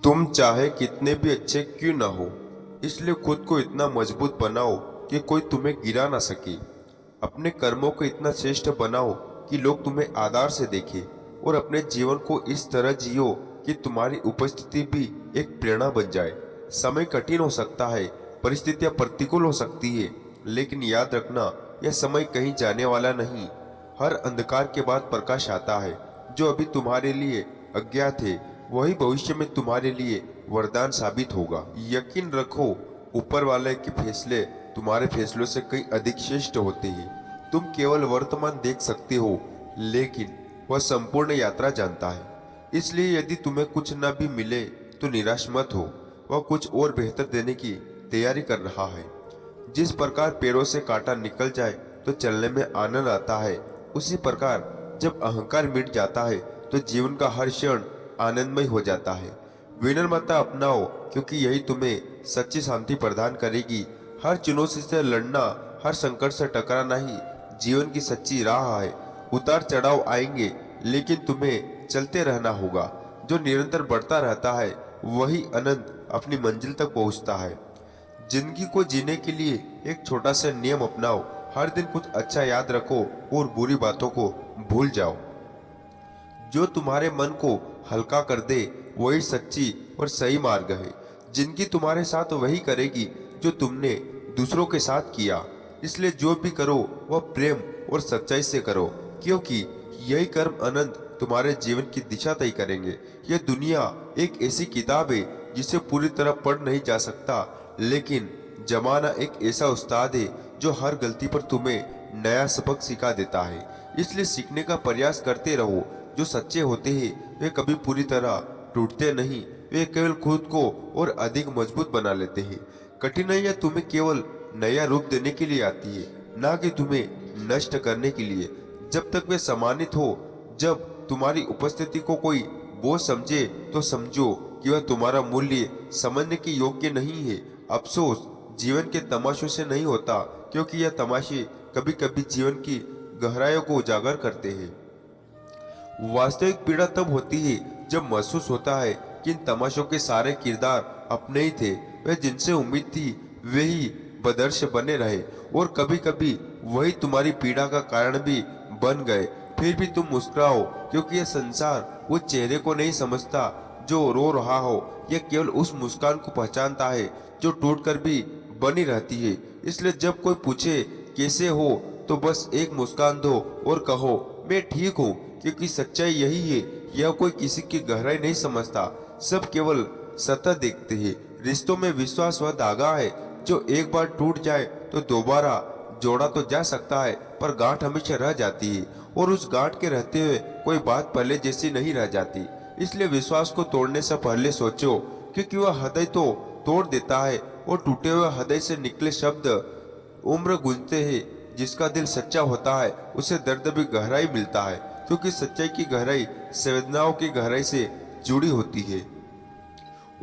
तुम चाहे कितने भी अच्छे क्यों ना हो, इसलिए खुद को इतना मजबूत बनाओ कि कोई तुम्हें गिरा ना सके। अपने कर्मों को इतना श्रेष्ठ बनाओ कि लोग तुम्हें आदर से देखें और अपने जीवन को इस तरह जियो कि तुम्हारी उपस्थिति भी एक प्रेरणा बन जाए। समय कठिन हो सकता है, परिस्थितियां प्रतिकूल हो सकती है, लेकिन याद रखना यह समय कहीं जाने वाला नहीं। हर अंधकार के बाद प्रकाश आता है। जो अभी तुम्हारे लिए अज्ञात है वही भविष्य में तुम्हारे लिए वरदान साबित होगा। यकीन रखो, ऊपर वाले के फैसले तुम्हारे फैसलों से कहीं अधिक श्रेष्ठ होते हैं। तुम केवल वर्तमान देख सकते हो, लेकिन वह संपूर्ण यात्रा जानता है। इसलिए यदि तुम्हें कुछ न भी मिले तो निराश मत हो, वह कुछ और बेहतर देने की तैयारी कर रहा है। जिस प्रकार पैरों से कांटा निकल जाए तो चलने में आनंद आता है, उसी प्रकार जब अहंकार मिट जाता है तो जीवन का हर क्षण आनंदमय हो जाता है। विनम्रता अपनाओ, क्योंकि यही तुम्हें सच्ची शांति प्रदान करेगी। हर चुनौती से लड़ना, हर संकट से टकराना ही जीवन की सच्ची राह है। उतार चढ़ाव आएंगे, लेकिन तुम्हें चलते रहना होगा। जो निरंतर बढ़ता रहता है वही अनंत अपनी मंजिल तक पहुंचता है। जिंदगी को जीने के लिए एक छोटा सा नियम अपनाओ। हर दिन कुछ अच्छा याद रखो और बुरी बातों को भूल जाओ। जो तुम्हारे मन को हल्का कर दे वही सच्ची और सही मार्ग है। जिंदगी तुम्हारे साथ वही करेगी जो तुमने दूसरों के साथ किया। इसलिए जो भी करो वह प्रेम और सच्चाई से करो, क्योंकि यही कर्म अनंत तुम्हारे जीवन की दिशा तय करेंगे। यह दुनिया एक ऐसी किताब है जिसे पूरी तरह पढ़ नहीं जा सकता, लेकिन जमाना एक ऐसा उस्ताद है जो हर गलती पर तुम्हें नया सबक सिखा देता है। इसलिए सीखने का प्रयास करते रहो। जो सच्चे होते हैं वे कभी पूरी तरह टूटते नहीं, वे केवल खुद को और अधिक मजबूत बना लेते हैं। कठिनाइयां तुम्हें केवल नया रूप देने के लिए आती है, ना कि तुम्हें नष्ट करने के लिए। जब तक वे सम्मानित हो, जब तुम्हारी उपस्थिति को कोई बोझ समझे तो समझो कि वह तुम्हारा मूल्य समझने के योग्य नहीं है। अफसोस जीवन के तमाशों से नहीं होता, क्योंकि यह तमाशे कभी कभी जीवन की गहराइयों को उजागर करते हैं। वास्तविक पीड़ा तब होती है जब महसूस होता है कि इन तमाशों के सारे किरदार अपने ही थे। वे जिनसे उम्मीद थी वे ही बदर्श बने रहे, और कभी कभी वही तुम्हारी पीड़ा का कारण भी बन गए। फिर भी तुम मुस्कुराओ, क्योंकि यह संसार उस चेहरे को नहीं समझता जो रो रहा हो। यह केवल उस मुस्कान को पहचानता है जो टूटकर भी बनी रहती है। इसलिए जब कोई पूछे कैसे हो तो बस एक मुस्कान दो और कहो मैं ठीक हूँ, क्योंकि सच्चाई यही है। यह कोई किसी की गहराई नहीं समझता, सब केवल सतह देखते हैं। रिश्तों में विश्वास वह धागा है जो एक बार टूट जाए तो दोबारा जोड़ा तो जा सकता है, पर गांठ हमेशा रह जाती है, और उस गांठ के रहते हुए कोई बात पहले जैसी नहीं रह जाती। इसलिए विश्वास को तोड़ने से पहले सोचो, क्योंकि वह हृदय तो तोड़ देता है, और टूटे हुए हृदय से निकले शब्द उम्र गूंजते हैं। जिसका दिल सच्चा होता है उसे दर्द भी गहराई मिलता है, क्योंकि सच्चाई की गहराई संवेदनाओं की गहराई से जुड़ी होती है।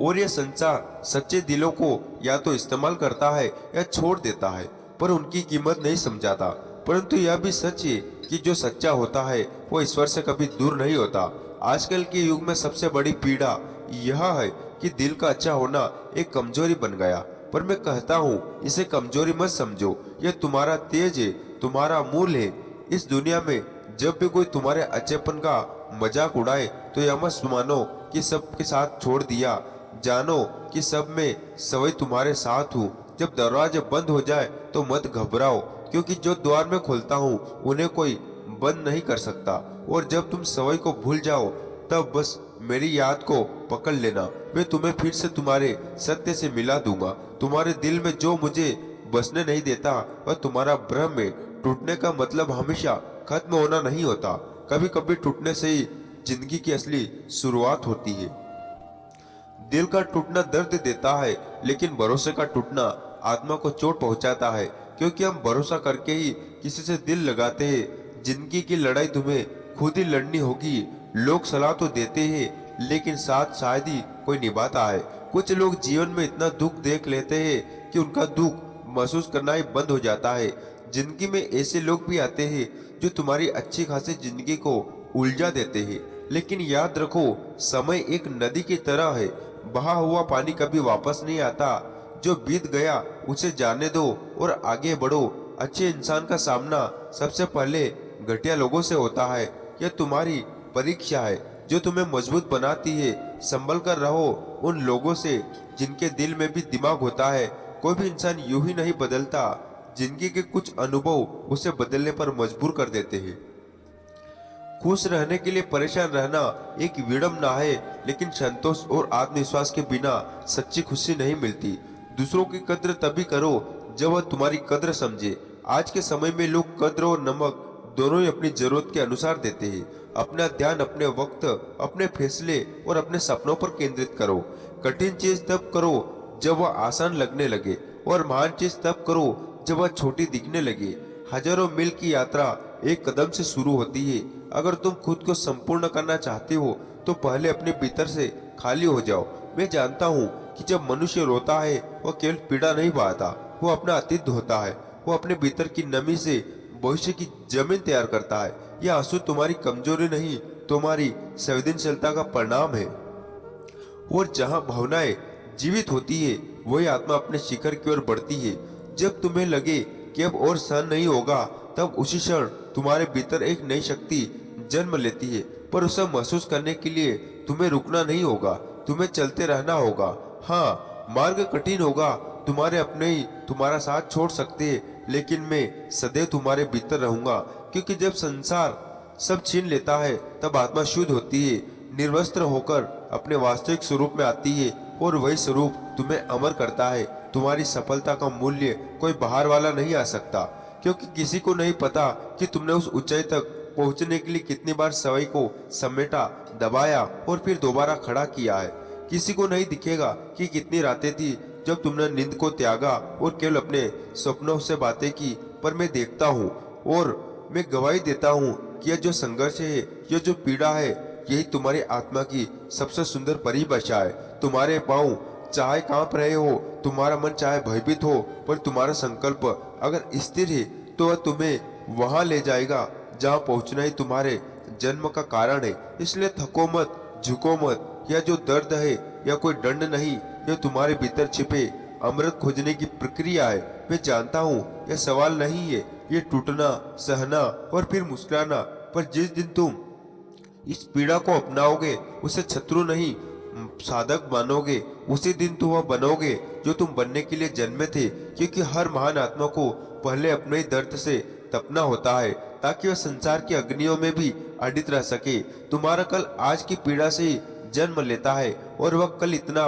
और यह संसार सच्चे दिलों को या तो इस्तेमाल करता है या छोड़ देता है, पर उनकी कीमत नहीं समझाता। परंतु यह भी सच है कि जो सच्चा होता है वो ईश्वर से कभी दूर नहीं होता। आजकल के युग में सबसे बड़ी पीड़ा यह है कि दिल का अच्छा होना एक कमजोरी बन गया। पर मैं कहता हूँ, इसे कमजोरी मत समझो, यह तुम्हारा तेज है, तुम्हारा मूल है। इस दुनिया में जब भी कोई तुम्हारे अच्छेपन का मजाक उड़ाए तो यह मत मानो कि सबके साथ छोड़ दिया। जानो कि सब में सवई तुम्हारे साथ हूँ। जब दरवाजे बंद हो जाए तो मत घबराओ, क्योंकि जो द्वार में खोलता हूँ उन्हें कोई बंद नहीं कर सकता। और जब तुम सवई को भूल जाओ तब बस मेरी याद को पकड़ लेना। मैं तुम्हें फिर से तुम्हारे सत्य से मिला दूंगा। तुम्हारे दिल में जो मुझे बसने नहीं देता वह तुम्हारा भ्रम है। टूटने का मतलब हमेशा खत्म होना नहीं होता, कभी कभी टूटने से ही जिंदगी की असली शुरुआत होती है। दिल का टूटना दर्द देता है, लेकिन भरोसे का टूटना आत्मा को चोट पहुंचाता है, क्योंकि हम भरोसा करके ही किसी से दिल लगाते हैं। जिंदगी की लड़ाई तुम्हें खुद ही लड़नी होगी। लोग सलाह तो देते हैं, लेकिन साथ शायद ही कोई निभाता है। कुछ लोग जीवन में इतना दुख देख लेते हैं कि उनका दुख महसूस करना ही बंद हो जाता है। जिंदगी में ऐसे लोग भी आते हैं जो तुम्हारी अच्छी खासी जिंदगी को उलझा देते हैं, लेकिन याद रखो, समय एक नदी की तरह है। बहा हुआ पानी कभी वापस नहीं आता। जो बीत गया उसे जाने दो और आगे बढ़ो। अच्छे इंसान का सामना सबसे पहले घटिया लोगों से होता है। यह तुम्हारी परीक्षा है जो तुम्हें मजबूत बनाती है। संभल कर रहो उन लोगों से जिनके दिल में भी दिमाग होता है। कोई भी इंसान यूं ही नहीं बदलता। जिंदगी के कुछ अनुभव उसे बदलने पर मजबूर कर देते हैं। खुश रहने के लिए परेशान रहना एक विडंबना है, लेकिन संतोष और आत्मविश्वास के बिना सच्ची खुशी नहीं मिलती। दूसरों की कद्र तभी करो जब वह तुम्हारी कद्र समझे। आज के समय में लोग कद्र और नमक दोनों ही अपनी जरूरत के अनुसार देते हैं। अपना ध्यान अपने वक्त, अपने फैसले और अपने सपनों पर केंद्रित करो। कठिन चीज तब करो जब वह आसान लगने लगे और महान चीज तब करो जब वह छोटी दिखने लगे। हजारों मील की यात्रा एक कदम से शुरू होती है। अगर तुम खुद को संपूर्ण करना चाहते हो तो पहले अपने भीतर से खाली हो जाओ। मैं जानता हूँ कि जब मनुष्य रोता है वह केवल पीड़ा नहीं बहाता, वो अपना अतीत धोता है। वो अपने भीतर की नमी से भविष्य की जमीन तैयार करता है। यह आंसू तुम्हारी कमजोरी नहीं, तुम्हारी संवेदनशीलता का परिणाम है। और जहाँ भावनाएं जीवित होती है वही आत्मा अपने शिखर की ओर बढ़ती है। जब तुम्हें लगे कि अब और सहन नहीं होगा, तब उसी क्षण तुम्हारे भीतर एक नई शक्ति जन्म लेती है। पर उसे महसूस करने के लिए तुम्हें रुकना नहीं होगा, तुम्हें चलते रहना होगा। हाँ, मार्ग कठिन होगा, तुम्हारे अपने ही तुम्हारा साथ छोड़ सकते हैं, लेकिन मैं सदैव तुम्हारे भीतर रहूंगा। क्योंकि जब संसार सब छीन लेता है तब आत्मा शुद्ध होती है, निर्वस्त्र होकर अपने वास्तविक स्वरूप में आती है और वही स्वरूप तुम्हें अमर करता है। तुम्हारी सफलता का मूल्य कोई बाहर वाला नहीं आ सकता, क्योंकि किसी को नहीं पता कि तुमने उस ऊंचाई तक पहुंचने के लिए कितनी बार सवई को समेटा, दबाया और फिर दोबारा खड़ा किया है। किसी को नहीं दिखेगा कि कितनी रातें थी जब तुमने नींद को त्यागा और केवल अपने सपनों से बातें की। पर मैं देखता हूँ और मैं गवाही देता हूँ कि यह जो संघर्ष है, यह जो पीड़ा है, यही तुम्हारी आत्मा की सबसे सुंदर परिभाषा है। तुम्हारे पाँव चाहे कांप रहे हो, तुम्हारा मन चाहे भयभीत हो, पर तुम्हारा संकल्प अगर स्थिर है तो वह तुम्हें वहां ले जाएगा जहां पहुंचना ही तुम्हारे जन्म का कारण है। इसलिए थको मत, झुको मत। यह जो दर्द है यह कोई दंड नहीं, यह तुम्हारे भीतर छिपे अमृत खोजने की प्रक्रिया है। मैं जानता हूँ यह सवाल नहीं है, ये टूटना, सहना और फिर मुस्कुराना। पर जिस दिन तुम इस पीड़ा को अपनाओगे, उसे शत्रु नहीं साधक मानोगे, उसी दिन तुम वह बनोगे जो तुम बनने के लिए जन्मे थे। क्योंकि हर महान आत्मा को पहले अपने ही दर्द से तपना होता है ताकि वह संसार की अग्नियों में भी अडित रह सके। तुम्हारा कल आज की पीड़ा से ही जन्म लेता है और वह कल इतना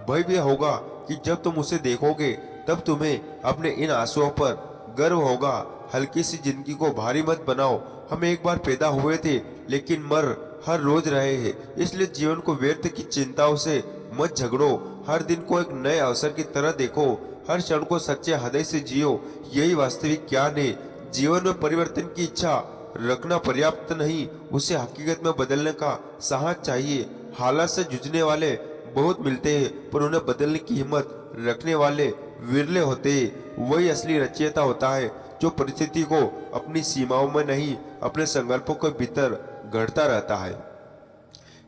भव्य होगा कि जब तुम उसे देखोगे तब तुम्हें अपने इन आंसुओं पर गर्व होगा। हल्की सी जिंदगी को भारी मत बनाओ। हम एक बार पैदा हुए थे लेकिन मर हर रोज रहे हैं, इसलिए जीवन को व्यर्थ की चिंताओं से मत झगड़ो। हर दिन को एक नए अवसर की तरह देखो, हर क्षण को सच्चे हृदय से जियो। यही वास्तविक ज्ञान है। जीवन में परिवर्तन की इच्छा रखना पर्याप्त नहीं, उसे हकीकत में बदलने का साहस चाहिए। हालात से जूझने वाले बहुत मिलते हैं, पर उन्हें बदलने की हिम्मत रखने वाले विरले होते हैं। वही असली रचयिता होता है जो परिस्थिति को अपनी सीमाओं में नहीं, अपने संकल्पों के भीतर गढ़ता रहता है।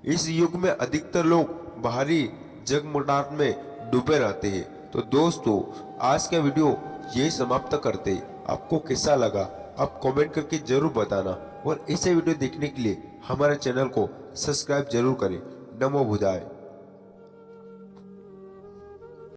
इस युग में अधिकतर लोग बाहरी जगमगाहट में डूबे रहते हैं। तो दोस्तों, आज का वीडियो यही समाप्त करते। आपको कैसा लगा आप कमेंट करके जरूर बताना, और ऐसे वीडियो देखने के लिए हमारे चैनल को सब्सक्राइब जरूर करें। नमो बुद्धाय।